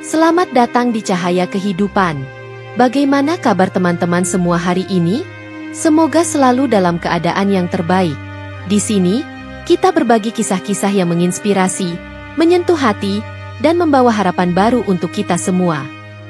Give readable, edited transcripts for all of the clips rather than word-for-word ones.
Selamat datang di Cahaya Kehidupan. Bagaimana kabar teman-teman semua hari ini? Semoga selalu dalam keadaan yang terbaik. Di sini, kita berbagi kisah-kisah yang menginspirasi, menyentuh hati, dan membawa harapan baru untuk kita semua.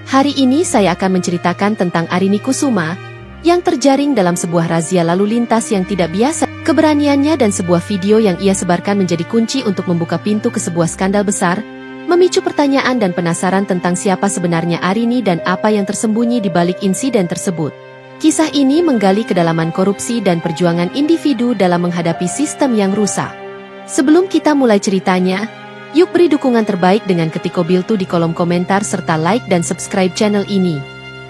Hari ini saya akan menceritakan tentang Arini Kusuma, yang terjaring dalam sebuah razia lalu lintas yang tidak biasa. Keberaniannya dan sebuah video yang ia sebarkan menjadi kunci untuk membuka pintu ke sebuah skandal besar, memicu pertanyaan dan penasaran tentang siapa sebenarnya Arini dan apa yang tersembunyi di balik insiden tersebut. Kisah ini menggali kedalaman korupsi dan perjuangan individu dalam menghadapi sistem yang rusak. Sebelum kita mulai ceritanya, yuk beri dukungan terbaik dengan ketik Kobiltu di kolom komentar serta like dan subscribe channel ini.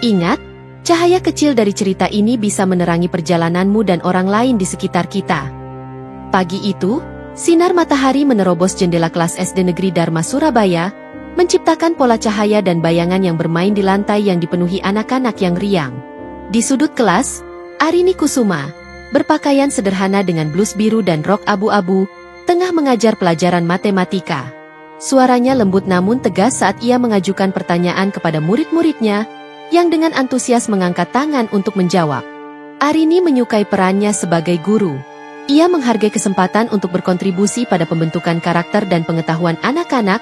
Ingat, cahaya kecil dari cerita ini bisa menerangi perjalananmu dan orang lain di sekitar kita. Pagi itu, sinar matahari menerobos jendela kelas SD Negeri Dharma Surabaya, menciptakan pola cahaya dan bayangan yang bermain di lantai yang dipenuhi anak-anak yang riang. Di sudut kelas, Arini Kusuma, berpakaian sederhana dengan blus biru dan rok abu-abu, tengah mengajar pelajaran matematika. Suaranya lembut namun tegas saat ia mengajukan pertanyaan kepada murid-muridnya, yang dengan antusias mengangkat tangan untuk menjawab. Arini menyukai perannya sebagai guru. Ia menghargai kesempatan untuk berkontribusi pada pembentukan karakter dan pengetahuan anak-anak,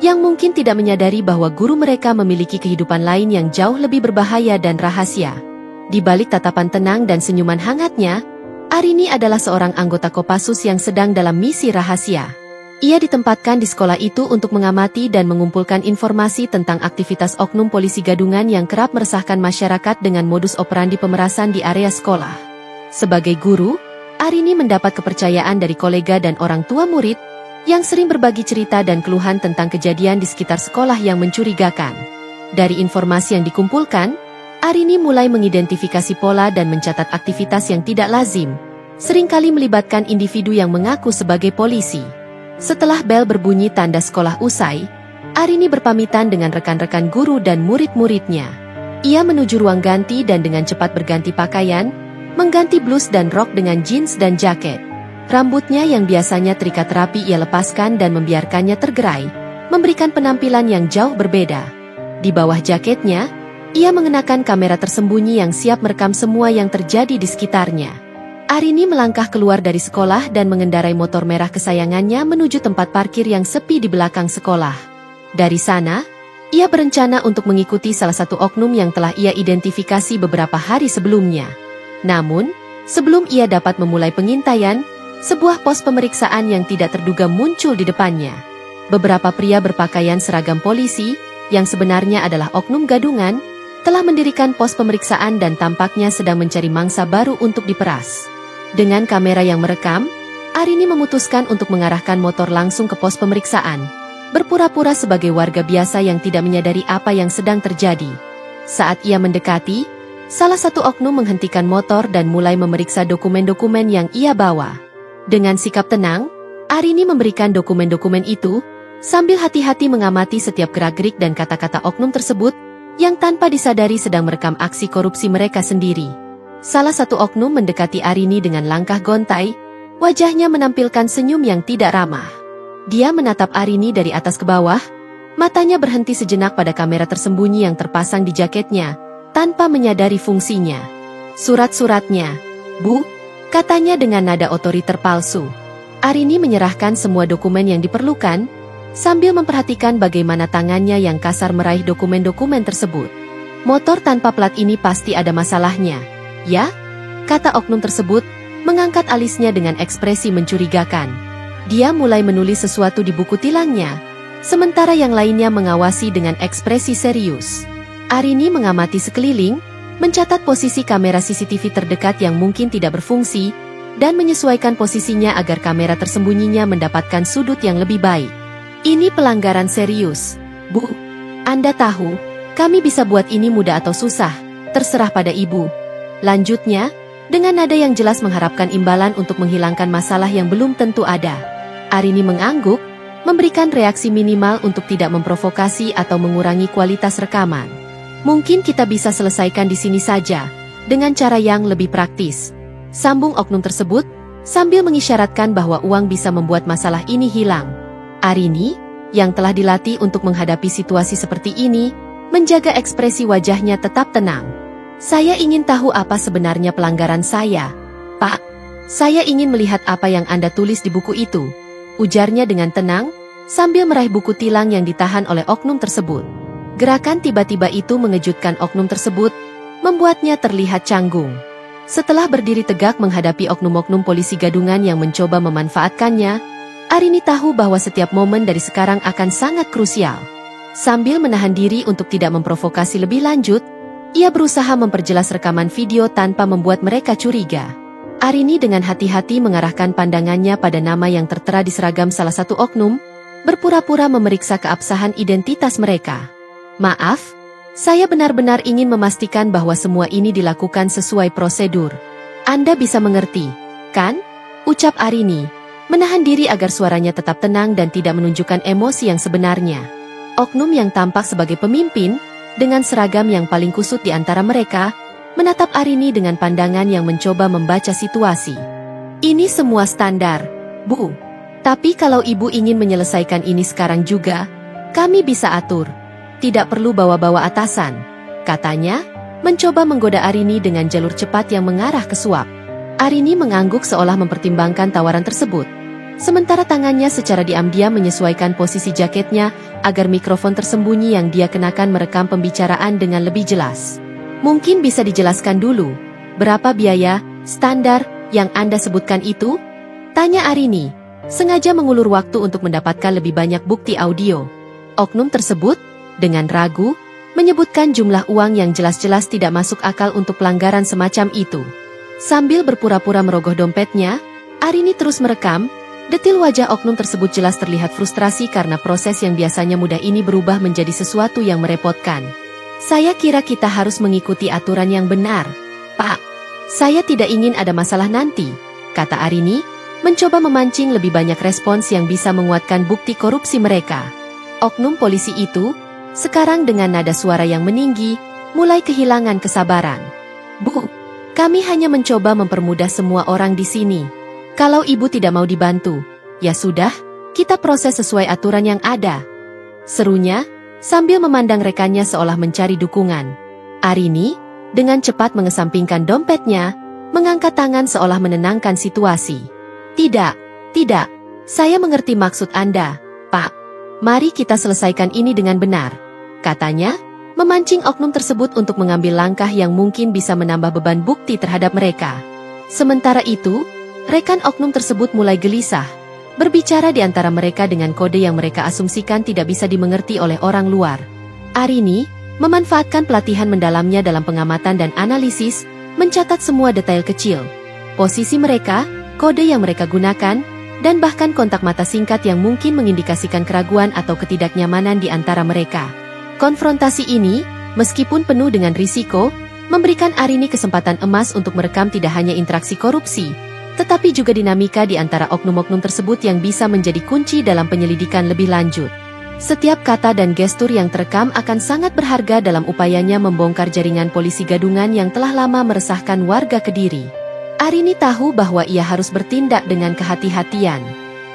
yang mungkin tidak menyadari bahwa guru mereka memiliki kehidupan lain yang jauh lebih berbahaya dan rahasia. Di balik tatapan tenang dan senyuman hangatnya, Arini adalah seorang anggota Kopassus yang sedang dalam misi rahasia. Ia ditempatkan di sekolah itu untuk mengamati dan mengumpulkan informasi tentang aktivitas oknum polisi gadungan yang kerap meresahkan masyarakat dengan modus operandi pemerasan di area sekolah. Sebagai guru, Arini mendapat kepercayaan dari kolega dan orang tua murid, yang sering berbagi cerita dan keluhan tentang kejadian di sekitar sekolah yang mencurigakan. Dari informasi yang dikumpulkan, Arini mulai mengidentifikasi pola dan mencatat aktivitas yang tidak lazim, seringkali melibatkan individu yang mengaku sebagai polisi. Setelah bel berbunyi tanda sekolah usai, Arini berpamitan dengan rekan-rekan guru dan murid-muridnya. Ia menuju ruang ganti dan dengan cepat berganti pakaian, mengganti blus dan rok dengan jeans dan jaket. Rambutnya yang biasanya terikat rapi ia lepaskan dan membiarkannya tergerai, memberikan penampilan yang jauh berbeda. Di bawah jaketnya, ia mengenakan kamera tersembunyi yang siap merekam semua yang terjadi di sekitarnya. Arini melangkah keluar dari sekolah dan mengendarai motor merah kesayangannya menuju tempat parkir yang sepi di belakang sekolah. Dari sana, ia berencana untuk mengikuti salah satu oknum yang telah ia identifikasi beberapa hari sebelumnya. Namun, sebelum ia dapat memulai pengintaian, sebuah pos pemeriksaan yang tidak terduga muncul di depannya. Beberapa pria berpakaian seragam polisi, yang sebenarnya adalah oknum gadungan, telah mendirikan pos pemeriksaan dan tampaknya sedang mencari mangsa baru untuk diperas. Dengan kamera yang merekam, Arini memutuskan untuk mengarahkan motor langsung ke pos pemeriksaan, berpura-pura sebagai warga biasa yang tidak menyadari apa yang sedang terjadi. Saat ia mendekati, salah satu oknum menghentikan motor dan mulai memeriksa dokumen-dokumen yang ia bawa. Dengan sikap tenang, Arini memberikan dokumen-dokumen itu, sambil hati-hati mengamati setiap gerak-gerik dan kata-kata oknum tersebut, yang tanpa disadari sedang merekam aksi korupsi mereka sendiri. Salah satu oknum mendekati Arini dengan langkah gontai, wajahnya menampilkan senyum yang tidak ramah. Dia menatap Arini dari atas ke bawah, matanya berhenti sejenak pada kamera tersembunyi yang terpasang di jaketnya, tanpa menyadari fungsinya. Surat-suratnya, Bu, katanya dengan nada otoriter palsu. Arini menyerahkan semua dokumen yang diperlukan, sambil memperhatikan bagaimana tangannya yang kasar meraih dokumen-dokumen tersebut. Motor tanpa plat ini pasti ada masalahnya, ya? Kata oknum tersebut, mengangkat alisnya dengan ekspresi mencurigakan. Dia mulai menulis sesuatu di buku tilangnya, sementara yang lainnya mengawasi dengan ekspresi serius. Arini mengamati sekeliling, mencatat posisi kamera CCTV terdekat yang mungkin tidak berfungsi, dan menyesuaikan posisinya agar kamera tersembunyinya mendapatkan sudut yang lebih baik. Ini pelanggaran serius, Bu. Anda tahu, kami bisa buat ini mudah atau susah, terserah pada Ibu. Lanjutnya, dengan nada yang jelas mengharapkan imbalan untuk menghilangkan masalah yang belum tentu ada. Arini mengangguk, memberikan reaksi minimal untuk tidak memprovokasi atau mengurangi kualitas rekaman. Mungkin kita bisa selesaikan di sini saja, dengan cara yang lebih praktis. Sambung oknum tersebut, sambil mengisyaratkan bahwa uang bisa membuat masalah ini hilang. Arini, yang telah dilatih untuk menghadapi situasi seperti ini, menjaga ekspresi wajahnya tetap tenang. Saya ingin tahu apa sebenarnya pelanggaran saya. Pak, saya ingin melihat apa yang Anda tulis di buku itu, ujarnya dengan tenang, sambil meraih buku tilang yang ditahan oleh oknum tersebut. Gerakan tiba-tiba itu mengejutkan oknum tersebut, membuatnya terlihat canggung. Setelah berdiri tegak menghadapi oknum-oknum polisi gadungan yang mencoba memanfaatkannya, Arini tahu bahwa setiap momen dari sekarang akan sangat krusial. Sambil menahan diri untuk tidak memprovokasi lebih lanjut, ia berusaha memperjelas rekaman video tanpa membuat mereka curiga. Arini dengan hati-hati mengarahkan pandangannya pada nama yang tertera di seragam salah satu oknum, berpura-pura memeriksa keabsahan identitas mereka. Maaf, saya benar-benar ingin memastikan bahwa semua ini dilakukan sesuai prosedur. Anda bisa mengerti, kan? Ucap Arini, menahan diri agar suaranya tetap tenang dan tidak menunjukkan emosi yang sebenarnya. Oknum yang tampak sebagai pemimpin, dengan seragam yang paling kusut di antara mereka, menatap Arini dengan pandangan yang mencoba membaca situasi. Ini semua standar, Bu. Tapi kalau Ibu ingin menyelesaikan ini sekarang juga, kami bisa atur. Tidak perlu bawa-bawa atasan, katanya, mencoba menggoda Arini dengan jalur cepat yang mengarah ke suap. Arini mengangguk seolah mempertimbangkan tawaran tersebut. Sementara tangannya secara diam-diam menyesuaikan posisi jaketnya agar mikrofon tersembunyi yang dia kenakan merekam pembicaraan dengan lebih jelas. Mungkin bisa dijelaskan dulu, berapa biaya standar yang Anda sebutkan itu? Tanya Arini, sengaja mengulur waktu untuk mendapatkan lebih banyak bukti audio. Oknum tersebut, dengan ragu, menyebutkan jumlah uang yang jelas-jelas tidak masuk akal untuk pelanggaran semacam itu. Sambil berpura-pura merogoh dompetnya, Arini terus merekam. Detil wajah oknum tersebut jelas terlihat frustrasi karena proses yang biasanya mudah ini berubah menjadi sesuatu yang merepotkan. Saya kira kita harus mengikuti aturan yang benar. Pak, saya tidak ingin ada masalah nanti, kata Arini, mencoba memancing lebih banyak respons yang bisa menguatkan bukti korupsi mereka. Oknum polisi itu, sekarang dengan nada suara yang meninggi, mulai kehilangan kesabaran. Bu, kami hanya mencoba mempermudah semua orang di sini. Kalau Ibu tidak mau dibantu, ya sudah, kita proses sesuai aturan yang ada. Serunya, sambil memandang rekannya seolah mencari dukungan. Arini, dengan cepat mengesampingkan dompetnya, mengangkat tangan seolah menenangkan situasi. Tidak, saya mengerti maksud Anda, Pak. Mari kita selesaikan ini dengan benar. Katanya, memancing oknum tersebut untuk mengambil langkah yang mungkin bisa menambah beban bukti terhadap mereka. Sementara itu, rekan oknum tersebut mulai gelisah, berbicara di antara mereka dengan kode yang mereka asumsikan tidak bisa dimengerti oleh orang luar. Arini, memanfaatkan pelatihan mendalamnya dalam pengamatan dan analisis, mencatat semua detail kecil. Posisi mereka, kode yang mereka gunakan, dan bahkan kontak mata singkat yang mungkin mengindikasikan keraguan atau ketidaknyamanan di antara mereka. Konfrontasi ini, meskipun penuh dengan risiko, memberikan Arini kesempatan emas untuk merekam tidak hanya interaksi korupsi, tetapi juga dinamika di antara oknum-oknum tersebut yang bisa menjadi kunci dalam penyelidikan lebih lanjut. Setiap kata dan gestur yang terekam akan sangat berharga dalam upayanya membongkar jaringan polisi gadungan yang telah lama meresahkan warga Kediri. Arini tahu bahwa ia harus bertindak dengan kehati-hatian.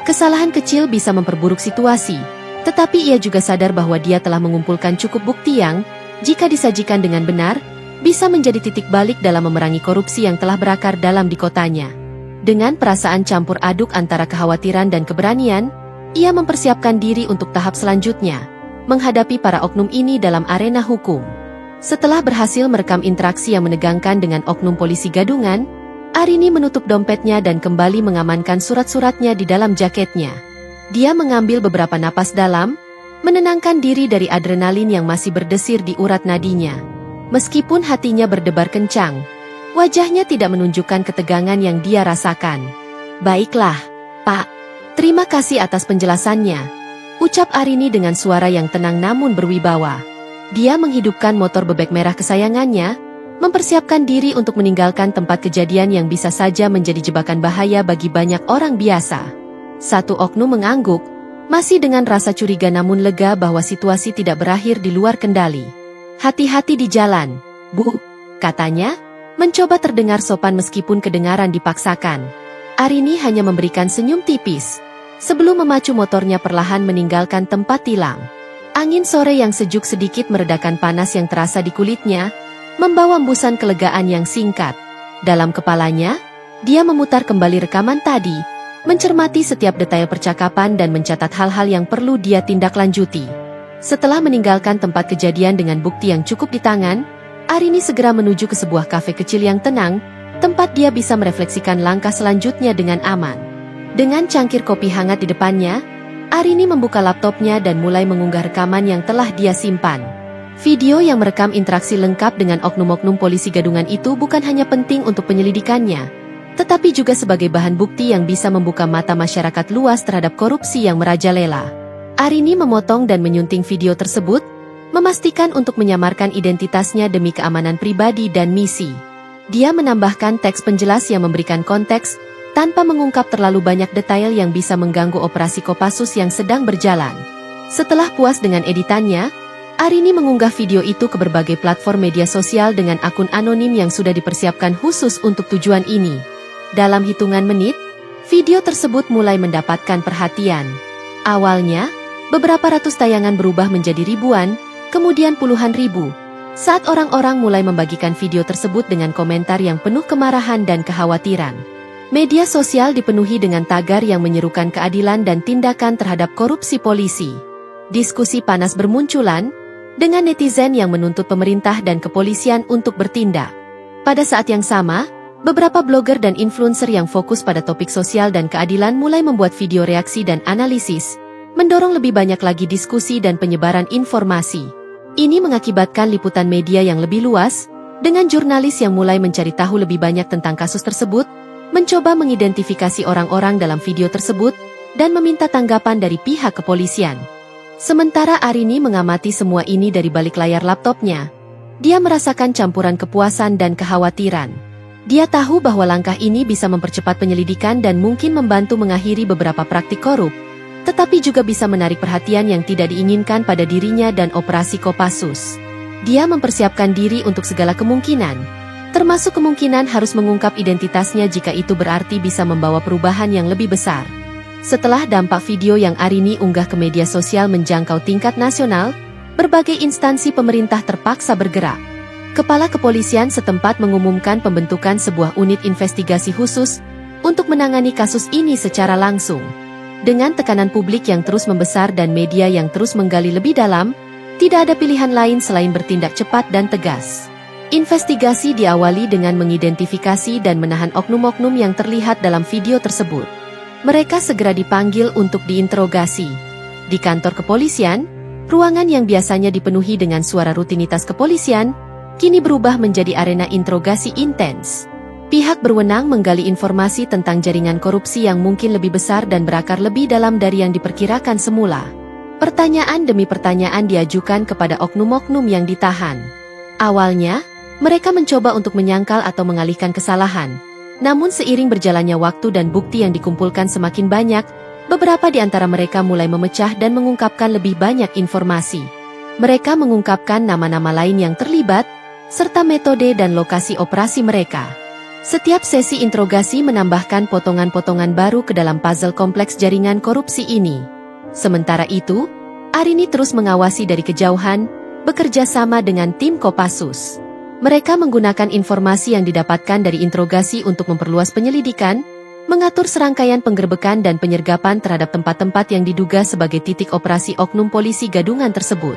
Kesalahan kecil bisa memperburuk situasi, tetapi ia juga sadar bahwa dia telah mengumpulkan cukup bukti yang, jika disajikan dengan benar, bisa menjadi titik balik dalam memerangi korupsi yang telah berakar dalam di kotanya. Dengan perasaan campur aduk antara kekhawatiran dan keberanian, ia mempersiapkan diri untuk tahap selanjutnya, menghadapi para oknum ini dalam arena hukum. Setelah berhasil merekam interaksi yang menegangkan dengan oknum polisi gadungan, Arini menutup dompetnya dan kembali mengamankan surat-suratnya di dalam jaketnya. Dia mengambil beberapa napas dalam, menenangkan diri dari adrenalin yang masih berdesir di urat nadinya. Meskipun hatinya berdebar kencang, wajahnya tidak menunjukkan ketegangan yang dia rasakan. Baiklah, Pak. Terima kasih atas penjelasannya, ucap Arini dengan suara yang tenang namun berwibawa. Dia menghidupkan motor bebek merah kesayangannya, mempersiapkan diri untuk meninggalkan tempat kejadian yang bisa saja menjadi jebakan bahaya bagi banyak orang biasa. Satu oknum mengangguk, masih dengan rasa curiga namun lega bahwa situasi tidak berakhir di luar kendali. Hati-hati di jalan, Bu, katanya, mencoba terdengar sopan meskipun kedengaran dipaksakan. Arini hanya memberikan senyum tipis. sebelum memacu motornya perlahan meninggalkan tempat tilang. Angin sore yang sejuk sedikit meredakan panas yang terasa di kulitnya, membawa hembusan kelegaan yang singkat. Dalam kepalanya, dia memutar kembali rekaman tadi, mencermati setiap detail percakapan dan mencatat hal-hal yang perlu dia tindak lanjuti. Setelah meninggalkan tempat kejadian dengan bukti yang cukup di tangan, Arini segera menuju ke sebuah kafe kecil yang tenang, tempat dia bisa merefleksikan langkah selanjutnya dengan aman. Dengan cangkir kopi hangat di depannya, Arini membuka laptopnya dan mulai mengunggah rekaman yang telah dia simpan. Video yang merekam interaksi lengkap dengan oknum-oknum polisi gadungan itu bukan hanya penting untuk penyelidikannya, tetapi juga sebagai bahan bukti yang bisa membuka mata masyarakat luas terhadap korupsi yang merajalela. Arini memotong dan menyunting video tersebut, memastikan untuk menyamarkan identitasnya demi keamanan pribadi dan misi. Dia menambahkan teks penjelas yang memberikan konteks, tanpa mengungkap terlalu banyak detail yang bisa mengganggu operasi Kopassus yang sedang berjalan. Setelah puas dengan editannya, Arini mengunggah video itu ke berbagai platform media sosial dengan akun anonim yang sudah dipersiapkan khusus untuk tujuan ini. Dalam hitungan menit, video tersebut mulai mendapatkan perhatian. Awalnya, beberapa ratus tayangan berubah menjadi ribuan, kemudian puluhan ribu, saat orang-orang mulai membagikan video tersebut dengan komentar yang penuh kemarahan dan kekhawatiran. Media sosial dipenuhi dengan tagar yang menyerukan keadilan dan tindakan terhadap korupsi polisi. Diskusi panas bermunculan, dengan netizen yang menuntut pemerintah dan kepolisian untuk bertindak. Pada saat yang sama, beberapa blogger dan influencer yang fokus pada topik sosial dan keadilan mulai membuat video reaksi dan analisis, mendorong lebih banyak lagi diskusi dan penyebaran informasi. Ini mengakibatkan liputan media yang lebih luas, dengan jurnalis yang mulai mencari tahu lebih banyak tentang kasus tersebut, mencoba mengidentifikasi orang-orang dalam video tersebut, dan meminta tanggapan dari pihak kepolisian. Sementara Arini mengamati semua ini dari balik layar laptopnya, dia merasakan campuran kepuasan dan kekhawatiran. Dia tahu bahwa langkah ini bisa mempercepat penyelidikan dan mungkin membantu mengakhiri beberapa praktik korup, tetapi juga bisa menarik perhatian yang tidak diinginkan pada dirinya dan operasi Kopassus. Dia mempersiapkan diri untuk segala kemungkinan, termasuk kemungkinan harus mengungkap identitasnya jika itu berarti bisa membawa perubahan yang lebih besar. Setelah dampak video yang Arini unggah ke media sosial menjangkau tingkat nasional, berbagai instansi pemerintah terpaksa bergerak. Kepala kepolisian setempat mengumumkan pembentukan sebuah unit investigasi khusus untuk menangani kasus ini secara langsung. Dengan tekanan publik yang terus membesar dan media yang terus menggali lebih dalam, tidak ada pilihan lain selain bertindak cepat dan tegas. Investigasi diawali dengan mengidentifikasi dan menahan oknum-oknum yang terlihat dalam video tersebut. Mereka segera dipanggil untuk diinterogasi. Di kantor kepolisian, ruangan yang biasanya dipenuhi dengan suara rutinitas kepolisian, kini berubah menjadi arena interogasi intens. Pihak berwenang menggali informasi tentang jaringan korupsi yang mungkin lebih besar dan berakar lebih dalam dari yang diperkirakan semula. Pertanyaan demi pertanyaan diajukan kepada oknum-oknum yang ditahan. Awalnya, mereka mencoba untuk menyangkal atau mengalihkan kesalahan. Namun seiring berjalannya waktu dan bukti yang dikumpulkan semakin banyak, beberapa di antara mereka mulai memecah dan mengungkapkan lebih banyak informasi. Mereka mengungkapkan nama-nama lain yang terlibat, serta metode dan lokasi operasi mereka. Setiap sesi interogasi menambahkan potongan-potongan baru ke dalam puzzle kompleks jaringan korupsi ini. Sementara itu, Arini terus mengawasi dari kejauhan, bekerja sama dengan tim Kopassus. Mereka menggunakan informasi yang didapatkan dari interogasi untuk memperluas penyelidikan, mengatur serangkaian penggerbekan dan penyergapan terhadap tempat-tempat yang diduga sebagai titik operasi oknum polisi gadungan tersebut.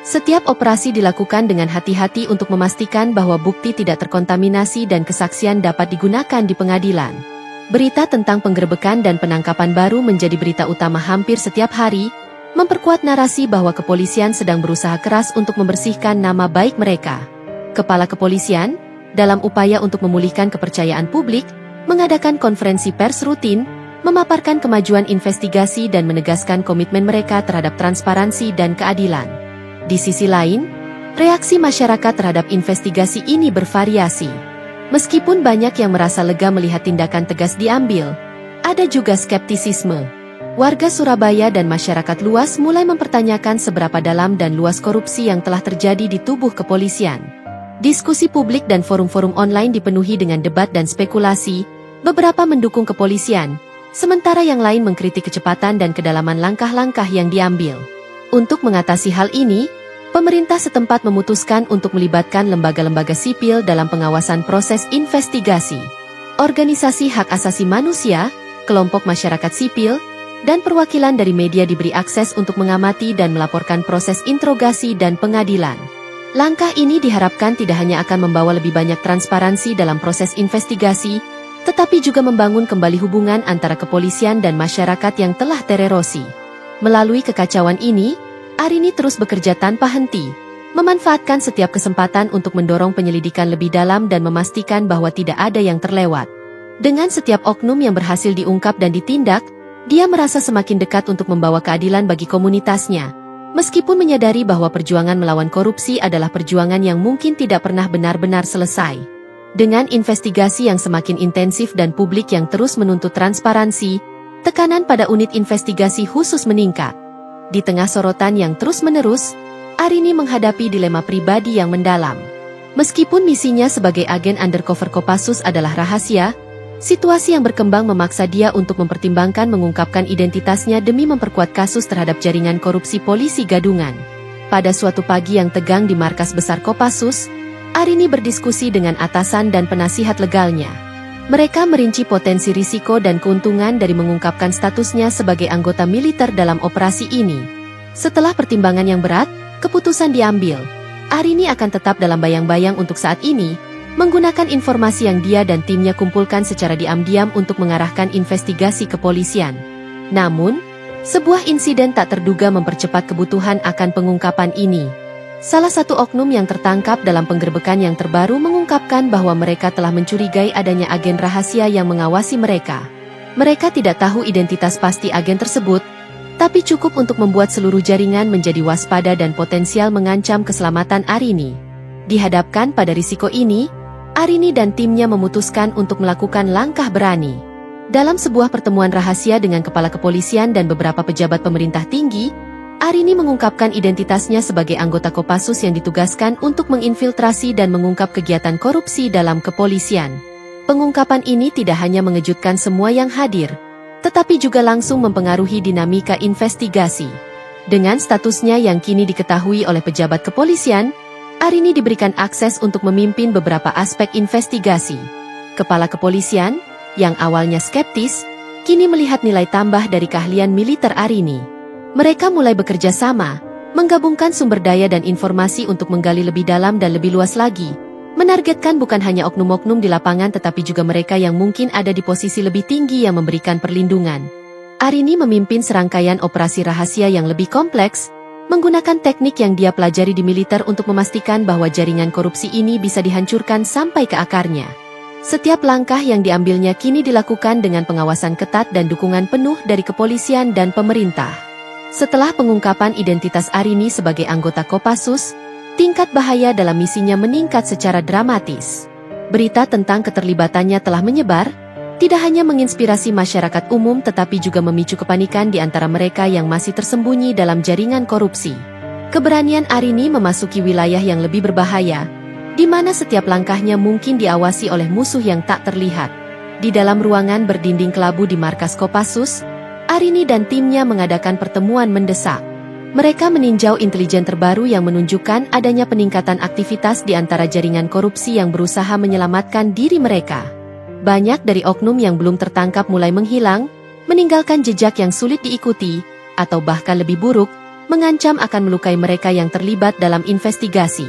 Setiap operasi dilakukan dengan hati-hati untuk memastikan bahwa bukti tidak terkontaminasi dan kesaksian dapat digunakan di pengadilan. Berita tentang penggerbekan dan penangkapan baru menjadi berita utama hampir setiap hari, memperkuat narasi bahwa kepolisian sedang berusaha keras untuk membersihkan nama baik mereka. Kepala kepolisian, dalam upaya untuk memulihkan kepercayaan publik, mengadakan konferensi pers rutin, memaparkan kemajuan investigasi dan menegaskan komitmen mereka terhadap transparansi dan keadilan. Di sisi lain, reaksi masyarakat terhadap investigasi ini bervariasi. Meskipun banyak yang merasa lega melihat tindakan tegas diambil, ada juga skeptisisme. Warga Surabaya dan masyarakat luas mulai mempertanyakan seberapa dalam dan luas korupsi yang telah terjadi di tubuh kepolisian. Diskusi publik dan forum-forum online dipenuhi dengan debat dan spekulasi, beberapa mendukung kepolisian, sementara yang lain mengkritik kecepatan dan kedalaman langkah-langkah yang diambil. Untuk mengatasi hal ini, pemerintah setempat memutuskan untuk melibatkan lembaga-lembaga sipil dalam pengawasan proses investigasi. Organisasi hak asasi manusia, kelompok masyarakat sipil, dan perwakilan dari media diberi akses untuk mengamati dan melaporkan proses interogasi dan pengadilan. Langkah ini diharapkan tidak hanya akan membawa lebih banyak transparansi dalam proses investigasi, tetapi juga membangun kembali hubungan antara kepolisian dan masyarakat yang telah tererosi. Melalui kekacauan ini, Arini terus bekerja tanpa henti, memanfaatkan setiap kesempatan untuk mendorong penyelidikan lebih dalam dan memastikan bahwa tidak ada yang terlewat. Dengan setiap oknum yang berhasil diungkap dan ditindak, dia merasa semakin dekat untuk membawa keadilan bagi komunitasnya. Meskipun menyadari bahwa perjuangan melawan korupsi adalah perjuangan yang mungkin tidak pernah benar-benar selesai. Dengan investigasi yang semakin intensif dan publik yang terus menuntut transparansi, tekanan pada unit investigasi khusus meningkat. Di tengah sorotan yang terus-menerus, Arini menghadapi dilema pribadi yang mendalam. Meskipun misinya sebagai agen undercover Kopassus adalah rahasia, situasi yang berkembang memaksa dia untuk mempertimbangkan mengungkapkan identitasnya demi memperkuat kasus terhadap jaringan korupsi polisi gadungan. Pada suatu pagi yang tegang di markas besar Kopassus, Arini berdiskusi dengan atasan dan penasihat legalnya. Mereka merinci potensi risiko dan keuntungan dari mengungkapkan statusnya sebagai anggota militer dalam operasi ini. Setelah pertimbangan yang berat, keputusan diambil. Arini akan tetap dalam bayang-bayang untuk saat ini, menggunakan informasi yang dia dan timnya kumpulkan secara diam-diam untuk mengarahkan investigasi kepolisian. Namun, sebuah insiden tak terduga mempercepat kebutuhan akan pengungkapan ini. Salah satu oknum yang tertangkap dalam penggerbekan yang terbaru mengungkapkan bahwa mereka telah mencurigai adanya agen rahasia yang mengawasi mereka. Mereka tidak tahu identitas pasti agen tersebut, tapi cukup untuk membuat seluruh jaringan menjadi waspada dan potensial mengancam keselamatan Arini. Dihadapkan pada risiko ini, Arini dan timnya memutuskan untuk melakukan langkah berani. Dalam sebuah pertemuan rahasia dengan kepala kepolisian dan beberapa pejabat pemerintah tinggi, Arini mengungkapkan identitasnya sebagai anggota Kopassus yang ditugaskan untuk menginfiltrasi dan mengungkap kegiatan korupsi dalam kepolisian. Pengungkapan ini tidak hanya mengejutkan semua yang hadir, tetapi juga langsung mempengaruhi dinamika investigasi. Dengan statusnya yang kini diketahui oleh pejabat kepolisian, Arini diberikan akses untuk memimpin beberapa aspek investigasi. Kepala kepolisian, yang awalnya skeptis, kini melihat nilai tambah dari keahlian militer Arini. Mereka mulai bekerja sama, menggabungkan sumber daya dan informasi untuk menggali lebih dalam dan lebih luas lagi, menargetkan bukan hanya oknum-oknum di lapangan tetapi juga mereka yang mungkin ada di posisi lebih tinggi yang memberikan perlindungan. Arini memimpin serangkaian operasi rahasia yang lebih kompleks, menggunakan teknik yang dia pelajari di militer untuk memastikan bahwa jaringan korupsi ini bisa dihancurkan sampai ke akarnya. Setiap langkah yang diambilnya kini dilakukan dengan pengawasan ketat dan dukungan penuh dari kepolisian dan pemerintah. Setelah pengungkapan identitas Arini sebagai anggota Kopassus, tingkat bahaya dalam misinya meningkat secara dramatis. Berita tentang keterlibatannya telah menyebar, tidak hanya menginspirasi masyarakat umum tetapi juga memicu kepanikan di antara mereka yang masih tersembunyi dalam jaringan korupsi. Keberanian Arini memasuki wilayah yang lebih berbahaya, di mana setiap langkahnya mungkin diawasi oleh musuh yang tak terlihat. Di dalam ruangan berdinding kelabu di markas Kopassus, Arini dan timnya mengadakan pertemuan mendesak. Mereka meninjau intelijen terbaru yang menunjukkan adanya peningkatan aktivitas di antara jaringan korupsi yang berusaha menyelamatkan diri mereka. Banyak dari oknum yang belum tertangkap mulai menghilang, meninggalkan jejak yang sulit diikuti, atau bahkan lebih buruk, mengancam akan melukai mereka yang terlibat dalam investigasi.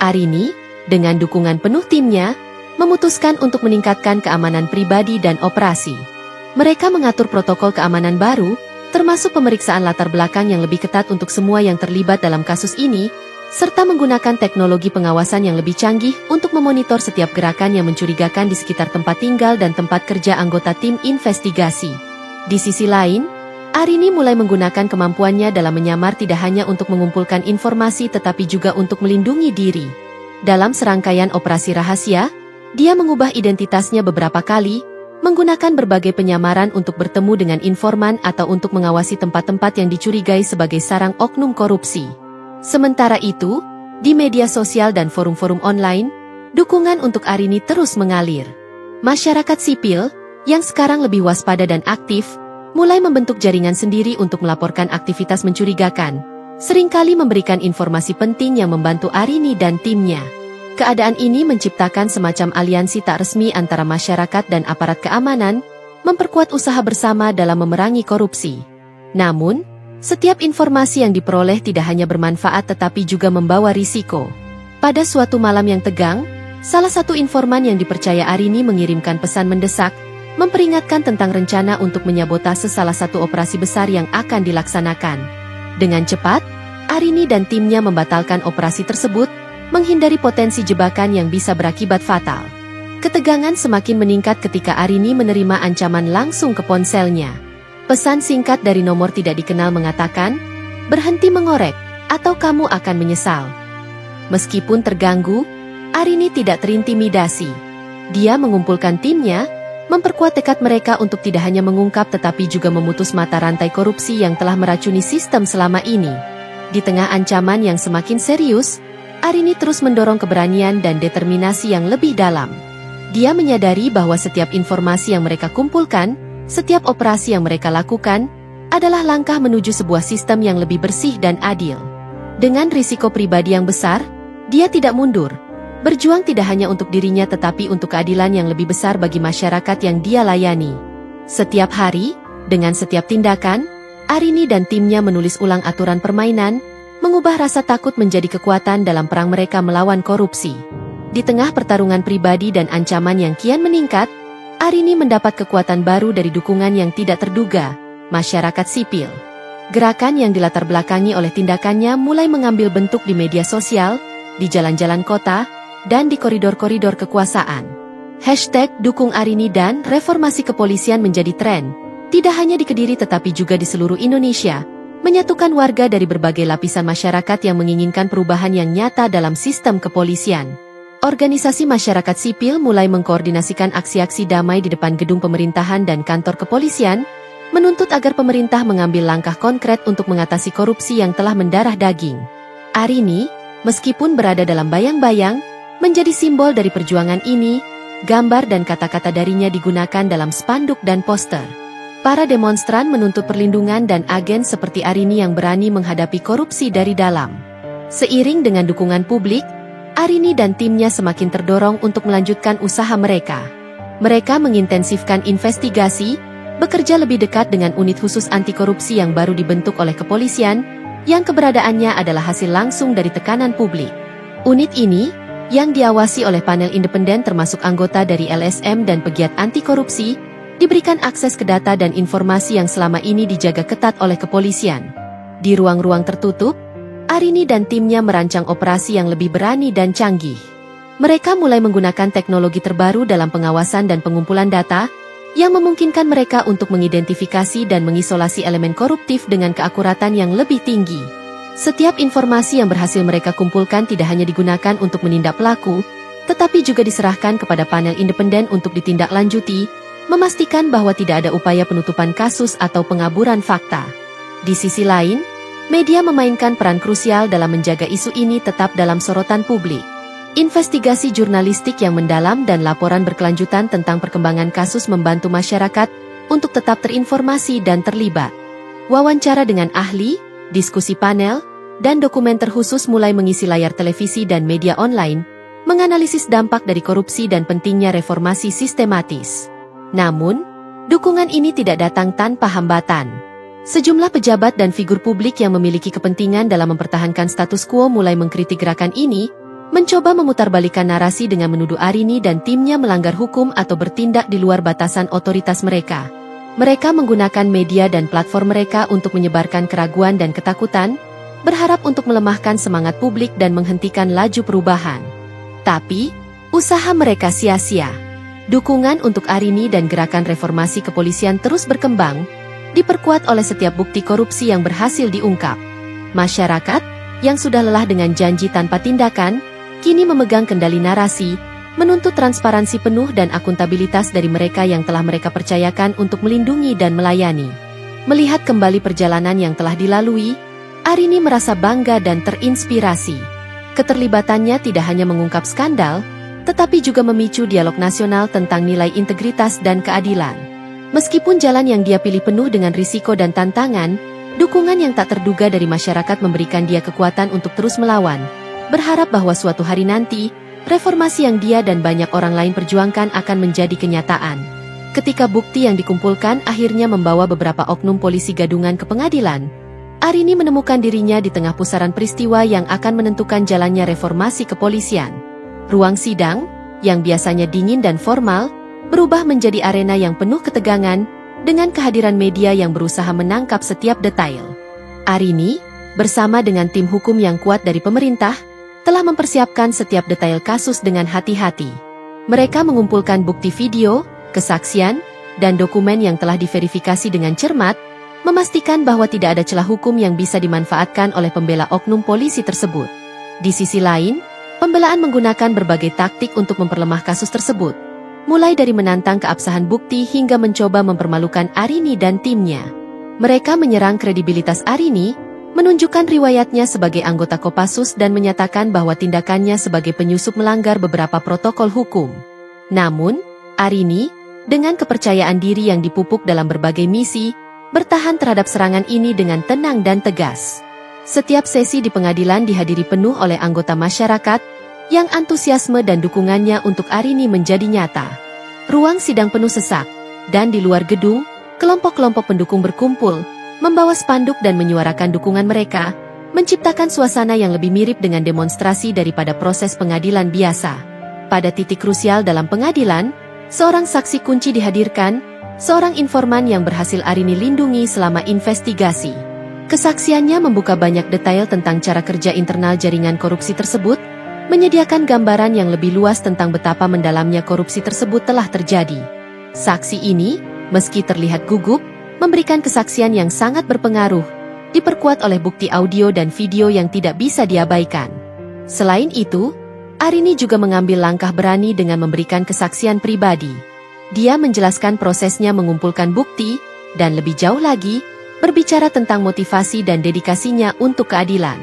Arini, dengan dukungan penuh timnya, memutuskan untuk meningkatkan keamanan pribadi dan operasi. Mereka mengatur protokol keamanan baru, termasuk pemeriksaan latar belakang yang lebih ketat untuk semua yang terlibat dalam kasus ini, serta menggunakan teknologi pengawasan yang lebih canggih untuk memonitor setiap gerakan yang mencurigakan di sekitar tempat tinggal dan tempat kerja anggota tim investigasi. Di sisi lain, Arini mulai menggunakan kemampuannya dalam menyamar tidak hanya untuk mengumpulkan informasi tetapi juga untuk melindungi diri. Dalam serangkaian operasi rahasia, dia mengubah identitasnya beberapa kali, menggunakan berbagai penyamaran untuk bertemu dengan informan atau untuk mengawasi tempat-tempat yang dicurigai sebagai sarang oknum korupsi. Sementara itu, di media sosial dan forum-forum online, dukungan untuk Arini terus mengalir. Masyarakat sipil, yang sekarang lebih waspada dan aktif, mulai membentuk jaringan sendiri untuk melaporkan aktivitas mencurigakan, seringkali memberikan informasi penting yang membantu Arini dan timnya. Keadaan ini menciptakan semacam aliansi tak resmi antara masyarakat dan aparat keamanan, memperkuat usaha bersama dalam memerangi korupsi. Namun, setiap informasi yang diperoleh tidak hanya bermanfaat tetapi juga membawa risiko. Pada suatu malam yang tegang, salah satu informan yang dipercaya Arini mengirimkan pesan mendesak, memperingatkan tentang rencana untuk menyabotase salah satu operasi besar yang akan dilaksanakan. Dengan cepat, Arini dan timnya membatalkan operasi tersebut, menghindari potensi jebakan yang bisa berakibat fatal. Ketegangan semakin meningkat ketika Arini menerima ancaman langsung ke ponselnya. Pesan singkat dari nomor tidak dikenal mengatakan, "Berhenti mengorek, atau kamu akan menyesal." Meskipun terganggu, Arini tidak terintimidasi. Dia mengumpulkan timnya, memperkuat tekad mereka untuk tidak hanya mengungkap tetapi juga memutus mata rantai korupsi yang telah meracuni sistem selama ini. Di tengah ancaman yang semakin serius, Arini terus mendorong keberanian dan determinasi yang lebih dalam. Dia menyadari bahwa setiap informasi yang mereka kumpulkan, setiap operasi yang mereka lakukan, adalah langkah menuju sebuah sistem yang lebih bersih dan adil. Dengan risiko pribadi yang besar, dia tidak mundur. Berjuang tidak hanya untuk dirinya tetapi untuk keadilan yang lebih besar bagi masyarakat yang dia layani. Setiap hari, dengan setiap tindakan, Arini dan timnya menulis ulang aturan permainan, mengubah rasa takut menjadi kekuatan dalam perang mereka melawan korupsi. Di tengah pertarungan pribadi dan ancaman yang kian meningkat, Arini mendapat kekuatan baru dari dukungan yang tidak terduga, masyarakat sipil. Gerakan yang dilatar belakangi oleh tindakannya mulai mengambil bentuk di media sosial, di jalan-jalan kota, dan di koridor-koridor kekuasaan. #Dukung Arini dan reformasi kepolisian menjadi tren, tidak hanya di Kediri tetapi juga di seluruh Indonesia, menyatukan warga dari berbagai lapisan masyarakat yang menginginkan perubahan yang nyata dalam sistem kepolisian. Organisasi masyarakat sipil mulai mengkoordinasikan aksi-aksi damai di depan gedung pemerintahan dan kantor kepolisian, menuntut agar pemerintah mengambil langkah konkret untuk mengatasi korupsi yang telah mendarah daging. Arini, meskipun berada dalam bayang-bayang, menjadi simbol dari perjuangan ini. Gambar dan kata-kata darinya digunakan dalam spanduk dan poster. Para demonstran menuntut perlindungan dan agen seperti Arini yang berani menghadapi korupsi dari dalam. Seiring dengan dukungan publik, Arini dan timnya semakin terdorong untuk melanjutkan usaha mereka. Mereka mengintensifkan investigasi, bekerja lebih dekat dengan unit khusus anti korupsi yang baru dibentuk oleh kepolisian, yang keberadaannya adalah hasil langsung dari tekanan publik. Unit ini, yang diawasi oleh panel independen termasuk anggota dari LSM dan pegiat anti korupsi, diberikan akses ke data dan informasi yang selama ini dijaga ketat oleh kepolisian. Di ruang-ruang tertutup, Arini dan timnya merancang operasi yang lebih berani dan canggih. Mereka mulai menggunakan teknologi terbaru dalam pengawasan dan pengumpulan data, yang memungkinkan mereka untuk mengidentifikasi dan mengisolasi elemen koruptif dengan keakuratan yang lebih tinggi. Setiap informasi yang berhasil mereka kumpulkan tidak hanya digunakan untuk menindak pelaku, tetapi juga diserahkan kepada panel independen untuk ditindaklanjuti, memastikan bahwa tidak ada upaya penutupan kasus atau pengaburan fakta. Di sisi lain, media memainkan peran krusial dalam menjaga isu ini tetap dalam sorotan publik. Investigasi jurnalistik yang mendalam dan laporan berkelanjutan tentang perkembangan kasus membantu masyarakat untuk tetap terinformasi dan terlibat. Wawancara dengan ahli, diskusi panel, dan dokumenter khusus mulai mengisi layar televisi dan media online, menganalisis dampak dari korupsi dan pentingnya reformasi sistematis. Namun, dukungan ini tidak datang tanpa hambatan. Sejumlah pejabat dan figur publik yang memiliki kepentingan dalam mempertahankan status quo mulai mengkritik gerakan ini, mencoba memutarbalikkan narasi dengan menuduh Arini dan timnya melanggar hukum atau bertindak di luar batasan otoritas mereka. Mereka menggunakan media dan platform mereka untuk menyebarkan keraguan dan ketakutan, berharap untuk melemahkan semangat publik dan menghentikan laju perubahan. Tapi, usaha mereka sia-sia. Dukungan untuk Arini dan gerakan reformasi kepolisian terus berkembang, diperkuat oleh setiap bukti korupsi yang berhasil diungkap. Masyarakat, yang sudah lelah dengan janji tanpa tindakan, kini memegang kendali narasi, menuntut transparansi penuh dan akuntabilitas dari mereka yang telah mereka percayakan untuk melindungi dan melayani. Melihat kembali perjalanan yang telah dilalui, Arini merasa bangga dan terinspirasi. Keterlibatannya tidak hanya mengungkap skandal, tetapi juga memicu dialog nasional tentang nilai integritas dan keadilan. Meskipun jalan yang dia pilih penuh dengan risiko dan tantangan, dukungan yang tak terduga dari masyarakat memberikan dia kekuatan untuk terus melawan, berharap bahwa suatu hari nanti, reformasi yang dia dan banyak orang lain perjuangkan akan menjadi kenyataan. Ketika bukti yang dikumpulkan akhirnya membawa beberapa oknum polisi gadungan ke pengadilan, Arini menemukan dirinya di tengah pusaran peristiwa yang akan menentukan jalannya reformasi kepolisian. Ruang sidang, yang biasanya dingin dan formal, berubah menjadi arena yang penuh ketegangan, dengan kehadiran media yang berusaha menangkap setiap detail. Arini, bersama dengan tim hukum yang kuat dari pemerintah, telah mempersiapkan setiap detail kasus dengan hati-hati. Mereka mengumpulkan bukti video, kesaksian, dan dokumen yang telah diverifikasi dengan cermat, memastikan bahwa tidak ada celah hukum yang bisa dimanfaatkan oleh pembela oknum polisi tersebut. Di sisi lain, pembelaan menggunakan berbagai taktik untuk memperlemah kasus tersebut, mulai dari menantang keabsahan bukti hingga mencoba mempermalukan Arini dan timnya. Mereka menyerang kredibilitas Arini, menunjukkan riwayatnya sebagai anggota Kopassus dan menyatakan bahwa tindakannya sebagai penyusup melanggar beberapa protokol hukum. Namun, Arini, dengan kepercayaan diri yang dipupuk dalam berbagai misi, bertahan terhadap serangan ini dengan tenang dan tegas. Setiap sesi di pengadilan dihadiri penuh oleh anggota masyarakat, yang antusiasme dan dukungannya untuk Arini menjadi nyata. Ruang sidang penuh sesak, dan di luar gedung, kelompok-kelompok pendukung berkumpul, membawa spanduk dan menyuarakan dukungan mereka, menciptakan suasana yang lebih mirip dengan demonstrasi daripada proses pengadilan biasa. Pada titik krusial dalam pengadilan, seorang saksi kunci dihadirkan, seorang informan yang berhasil Arini lindungi selama investigasi. Kesaksiannya membuka banyak detail tentang cara kerja internal jaringan korupsi tersebut, menyediakan gambaran yang lebih luas tentang betapa mendalamnya korupsi tersebut telah terjadi. Saksi ini, meski terlihat gugup, memberikan kesaksian yang sangat berpengaruh, diperkuat oleh bukti audio dan video yang tidak bisa diabaikan. Selain itu, Arini juga mengambil langkah berani dengan memberikan kesaksian pribadi. Dia menjelaskan prosesnya mengumpulkan bukti, dan lebih jauh lagi, berbicara tentang motivasi dan dedikasinya untuk keadilan.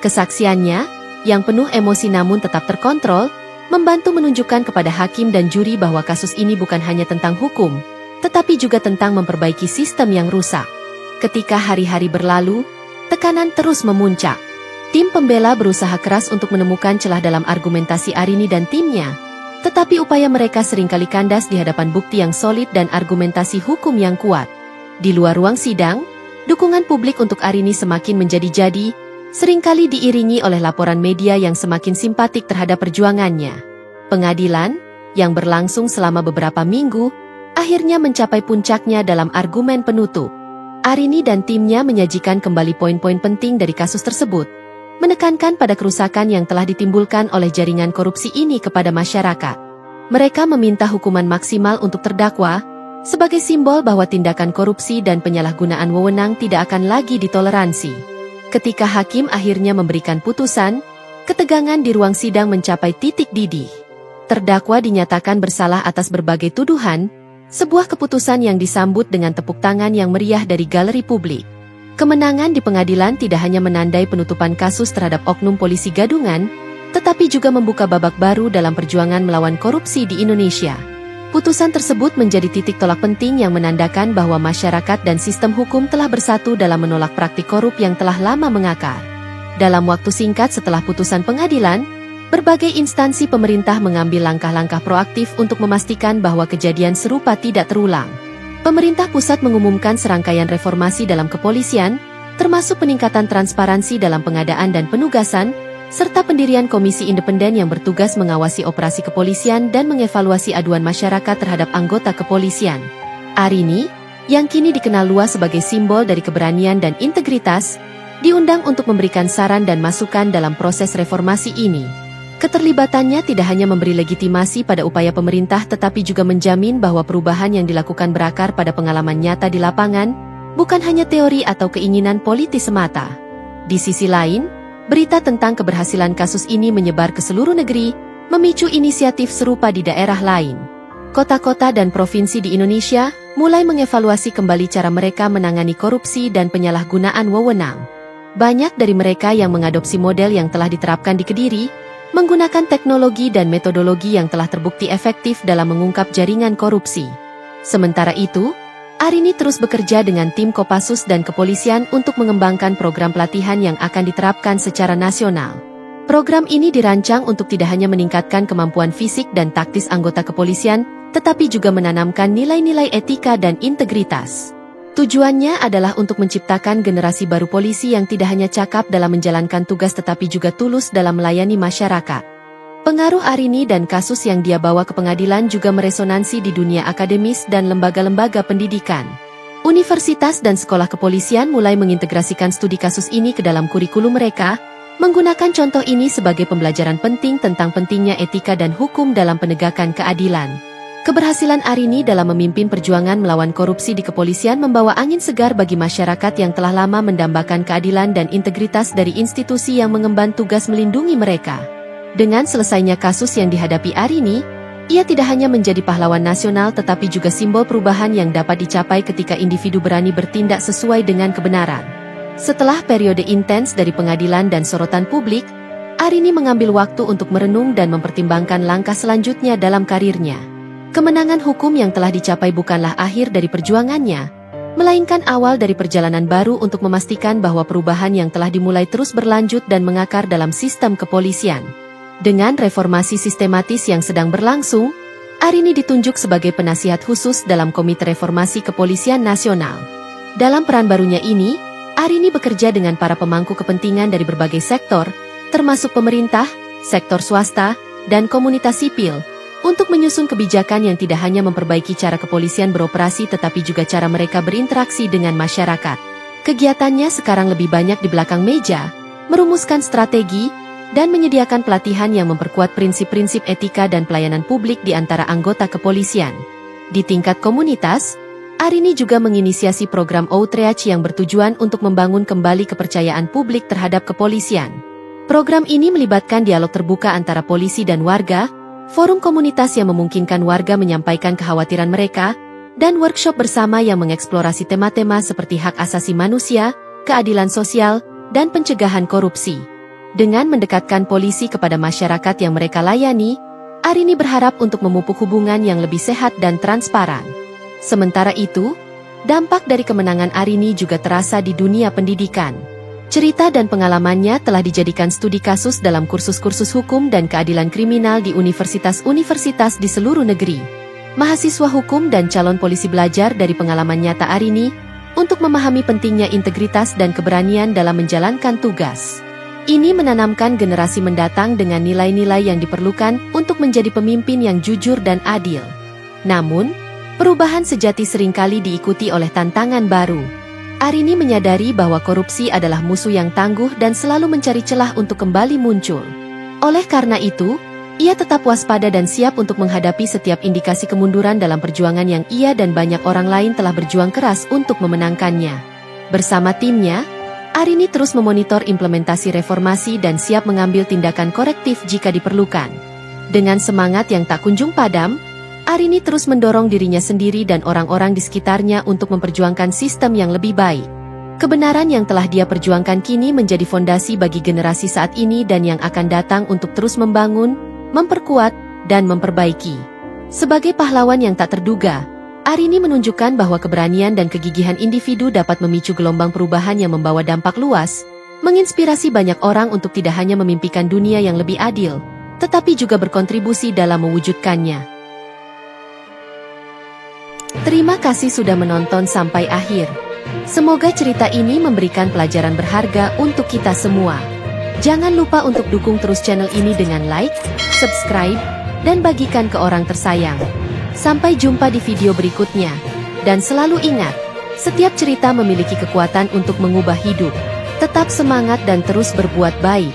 Kesaksiannya, yang penuh emosi namun tetap terkontrol, membantu menunjukkan kepada hakim dan juri bahwa kasus ini bukan hanya tentang hukum, tetapi juga tentang memperbaiki sistem yang rusak. Ketika hari-hari berlalu, tekanan terus memuncak. Tim pembela berusaha keras untuk menemukan celah dalam argumentasi Arini dan timnya, tetapi upaya mereka seringkali kandas di hadapan bukti yang solid dan argumentasi hukum yang kuat. Di luar ruang sidang, dukungan publik untuk Arini semakin menjadi-jadi, seringkali diiringi oleh laporan media yang semakin simpatik terhadap perjuangannya. Pengadilan, yang berlangsung selama beberapa minggu, akhirnya mencapai puncaknya dalam argumen penutup. Arini dan timnya menyajikan kembali poin-poin penting dari kasus tersebut, menekankan pada kerusakan yang telah ditimbulkan oleh jaringan korupsi ini kepada masyarakat. Mereka meminta hukuman maksimal untuk terdakwa, sebagai simbol bahwa tindakan korupsi dan penyalahgunaan wewenang tidak akan lagi ditoleransi. Ketika hakim akhirnya memberikan putusan, ketegangan di ruang sidang mencapai titik didih. Terdakwa dinyatakan bersalah atas berbagai tuduhan, sebuah keputusan yang disambut dengan tepuk tangan yang meriah dari galeri publik. Kemenangan di pengadilan tidak hanya menandai penutupan kasus terhadap oknum polisi gadungan, tetapi juga membuka babak baru dalam perjuangan melawan korupsi di Indonesia. Putusan tersebut menjadi titik tolak penting yang menandakan bahwa masyarakat dan sistem hukum telah bersatu dalam menolak praktik korup yang telah lama mengakar. Dalam waktu singkat setelah putusan pengadilan, berbagai instansi pemerintah mengambil langkah-langkah proaktif untuk memastikan bahwa kejadian serupa tidak terulang. Pemerintah pusat mengumumkan serangkaian reformasi dalam kepolisian, termasuk peningkatan transparansi dalam pengadaan dan penugasan, serta pendirian komisi independen yang bertugas mengawasi operasi kepolisian dan mengevaluasi aduan masyarakat terhadap anggota kepolisian. Arini, yang kini dikenal luas sebagai simbol dari keberanian dan integritas, diundang untuk memberikan saran dan masukan dalam proses reformasi ini. Keterlibatannya tidak hanya memberi legitimasi pada upaya pemerintah tetapi juga menjamin bahwa perubahan yang dilakukan berakar pada pengalaman nyata di lapangan, bukan hanya teori atau keinginan politis semata. Di sisi lain, berita tentang keberhasilan kasus ini menyebar ke seluruh negeri, memicu inisiatif serupa di daerah lain. Kota-kota dan provinsi di Indonesia mulai mengevaluasi kembali cara mereka menangani korupsi dan penyalahgunaan wewenang. Banyak dari mereka yang mengadopsi model yang telah diterapkan di Kediri, menggunakan teknologi dan metodologi yang telah terbukti efektif dalam mengungkap jaringan korupsi. Sementara itu, Arini terus bekerja dengan tim Kopassus dan kepolisian untuk mengembangkan program pelatihan yang akan diterapkan secara nasional. Program ini dirancang untuk tidak hanya meningkatkan kemampuan fisik dan taktis anggota kepolisian, tetapi juga menanamkan nilai-nilai etika dan integritas. Tujuannya adalah untuk menciptakan generasi baru polisi yang tidak hanya cakap dalam menjalankan tugas tetapi juga tulus dalam melayani masyarakat. Pengaruh Arini dan kasus yang dia bawa ke pengadilan juga meresonansi di dunia akademis dan lembaga-lembaga pendidikan. Universitas dan sekolah kepolisian mulai mengintegrasikan studi kasus ini ke dalam kurikulum mereka, menggunakan contoh ini sebagai pembelajaran penting tentang pentingnya etika dan hukum dalam penegakan keadilan. Keberhasilan Arini dalam memimpin perjuangan melawan korupsi di kepolisian membawa angin segar bagi masyarakat yang telah lama mendambakan keadilan dan integritas dari institusi yang mengemban tugas melindungi mereka. Dengan selesainya kasus yang dihadapi Arini, ia tidak hanya menjadi pahlawan nasional tetapi juga simbol perubahan yang dapat dicapai ketika individu berani bertindak sesuai dengan kebenaran. Setelah periode intens dari pengadilan dan sorotan publik, Arini mengambil waktu untuk merenung dan mempertimbangkan langkah selanjutnya dalam karirnya. Kemenangan hukum yang telah dicapai bukanlah akhir dari perjuangannya, melainkan awal dari perjalanan baru untuk memastikan bahwa perubahan yang telah dimulai terus berlanjut dan mengakar dalam sistem kepolisian. Dengan reformasi sistematis yang sedang berlangsung, Arini ditunjuk sebagai penasihat khusus dalam Komite Reformasi Kepolisian Nasional. Dalam peran barunya ini, Arini bekerja dengan para pemangku kepentingan dari berbagai sektor, termasuk pemerintah, sektor swasta, dan komunitas sipil, untuk menyusun kebijakan yang tidak hanya memperbaiki cara kepolisian beroperasi tetapi juga cara mereka berinteraksi dengan masyarakat. Kegiatannya sekarang lebih banyak di belakang meja, merumuskan strategi, dan menyediakan pelatihan yang memperkuat prinsip-prinsip etika dan pelayanan publik di antara anggota kepolisian. Di tingkat komunitas, Arini juga menginisiasi program Outreach yang bertujuan untuk membangun kembali kepercayaan publik terhadap kepolisian. Program ini melibatkan dialog terbuka antara polisi dan warga, forum komunitas yang memungkinkan warga menyampaikan kekhawatiran mereka, dan workshop bersama yang mengeksplorasi tema-tema seperti hak asasi manusia, keadilan sosial, dan pencegahan korupsi. Dengan mendekatkan polisi kepada masyarakat yang mereka layani, Arini berharap untuk memupuk hubungan yang lebih sehat dan transparan. Sementara itu, dampak dari kemenangan Arini juga terasa di dunia pendidikan. Cerita dan pengalamannya telah dijadikan studi kasus dalam kursus-kursus hukum dan keadilan kriminal di universitas-universitas di seluruh negeri. Mahasiswa hukum dan calon polisi belajar dari pengalaman nyata Arini untuk memahami pentingnya integritas dan keberanian dalam menjalankan tugas. Ini menanamkan generasi mendatang dengan nilai-nilai yang diperlukan untuk menjadi pemimpin yang jujur dan adil. Namun, perubahan sejati seringkali diikuti oleh tantangan baru. Arini menyadari bahwa korupsi adalah musuh yang tangguh dan selalu mencari celah untuk kembali muncul. Oleh karena itu, ia tetap waspada dan siap untuk menghadapi setiap indikasi kemunduran dalam perjuangan yang ia dan banyak orang lain telah berjuang keras untuk memenangkannya. Bersama timnya, Arini terus memonitor implementasi reformasi dan siap mengambil tindakan korektif jika diperlukan. Dengan semangat yang tak kunjung padam, Arini terus mendorong dirinya sendiri dan orang-orang di sekitarnya untuk memperjuangkan sistem yang lebih baik. Kebenaran yang telah dia perjuangkan kini menjadi fondasi bagi generasi saat ini dan yang akan datang untuk terus membangun, memperkuat, dan memperbaiki. Sebagai pahlawan yang tak terduga, Arini menunjukkan bahwa keberanian dan kegigihan individu dapat memicu gelombang perubahan yang membawa dampak luas, menginspirasi banyak orang untuk tidak hanya memimpikan dunia yang lebih adil, tetapi juga berkontribusi dalam mewujudkannya. Terima kasih sudah menonton sampai akhir. Semoga cerita ini memberikan pelajaran berharga untuk kita semua. Jangan lupa untuk dukung terus channel ini dengan like, subscribe, dan bagikan ke orang tersayang. Sampai jumpa di video berikutnya. Dan selalu ingat, setiap cerita memiliki kekuatan untuk mengubah hidup. Tetap semangat dan terus berbuat baik.